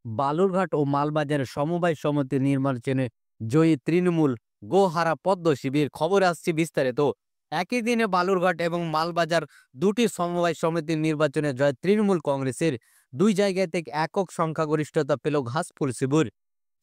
বালুরঘাট ও মালবাজারের সমবায় সমিতি নির্বাচনে জয়ী তৃণমূল গোহারা পদ্ম শিবির। খবর আসছে বিস্তারিত। একই দিনে বালুরঘাট এবং মালবাজার দুটি সমবায় সমিতির নির্বাচনে জয় তৃণমূল কংগ্রেসের। দুই জায়গায় থেকে একক সংখ্যাগরিষ্ঠতা পেল ঘাসফুল শিবির।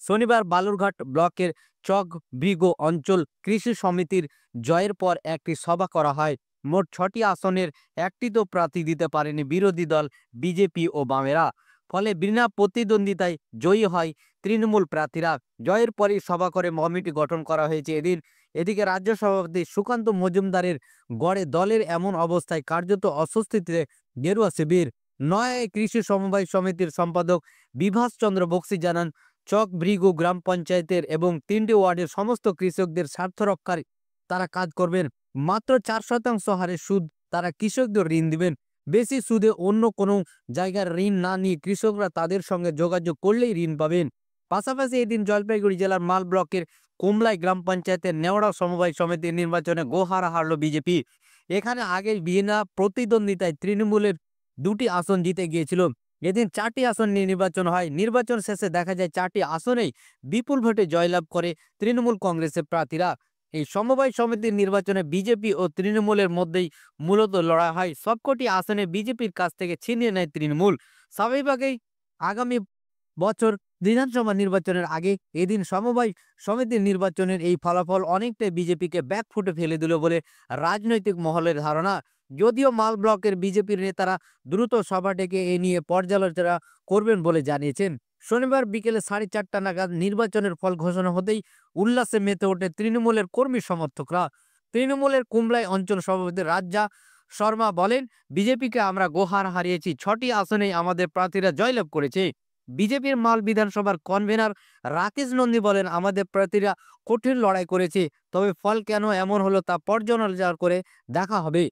শনিবার বালুরঘাট ব্লকের চক ব্রিগো অঞ্চল কৃষি সমিতির জয়ের পর একটি সভা করা হয়। মোট ৬টি আসনের একটিতেও প্রার্থী দিতে পারেনি বিরোধী দল বিজেপি ও বামেরা। ফলে বিনা প্রতিদ্বন্দ্বিতায় জয়ী হয় তৃণমূল প্রার্থীরা। জয়ের পরই সভা করে কমিটি গঠন করা হয়েছে এদিন। এদিকে রাজ্য সভাপতি সুকান্ত মজুমদারের গড়ে দলের এমন অবস্থায় কার্যত অস্বস্তিতে গেরুয়া শিবির। নয় কৃষি সমবায় সমিতির সম্পাদক বিভাস চন্দ্র বক্সি জানান, চক ব্রিগো গ্রাম পঞ্চায়েতের এবং ৩টি ওয়ার্ডের সমস্ত কৃষকদের স্বার্থ রক্ষায় তারা কাজ করবেন। মাত্র ৪% হারে সুদ তারা কৃষকদের ঋণ দিবেন। বেশি সুদে অন্য কোনো জায়গার ঋণ না নিয়ে কৃষকরা তাদের সঙ্গে যোগাযোগ করলেই ঋণ পাবেন। পাশাপাশি এদিন জলপাইগুড়ি জেলার মাল ব্লকের কুমলাই গ্রাম পঞ্চায়েতের নেওড়া সমবায় সমিতির নির্বাচনে গোহারা হারল বিজেপি। এখানে আগে বিনা প্রতিদ্বন্দ্বিতায় তৃণমূলের ২টি আসন জিতে গিয়েছিল। এদিন ৪টি আসন নিয়ে নির্বাচন হয়। নির্বাচন শেষে দেখা যায় ৪টি আসনেই বিপুল ভোটে জয়লাভ করে তৃণমূল কংগ্রেসের প্রার্থীরা। এই সমবায় সমিতির নির্বাচনে বিজেপি ও তৃণমূলের মধ্যেই মূলত লড়াই হয়। সবকটি আসনে বিজেপির কাছ থেকে ছিনিয়ে নেয় তৃণমূল। স্বাভাবিকভাবেই আগামী বছর বিধানসভা নির্বাচনের আগে এদিন সমবায় সমিতির নির্বাচনের এই ফলাফল অনেকটাই বিজেপিকে ব্যাকফুটে ফেলে দিল বলে রাজনৈতিক মহলের ধারণা। যদিও মাল ব্লকের বিজেপির নেতারা দ্রুত সভা ডেকে এ নিয়ে পর্যালোচনা করবেন বলে জানিয়েছেন। শনিবার বিকেলে 4:30 নাগাদ নির্বাচনের ফল ঘোষণা হতেই উল্লাসে মেতে ওঠে তৃণমূলের কর্মী সমর্থকরা। তৃণমূলের কুমলাই অঞ্চল সভাপতি রাজ্জা শর্মা বলেন, বিজেপিকে আমরা গোহার হারিয়েছি, 6টি আসনেই আমাদের প্রার্থীরা জয়লাভ করেছে। বিজেপির মাল বিধানসভার কনভেনার রাকেশ নন্দী বলেন, আমাদের প্রার্থীরা কঠিন লড়াই করেছে, তবে ফল কেন এমন হলো তা পর্যালোচনা করে দেখা হবে।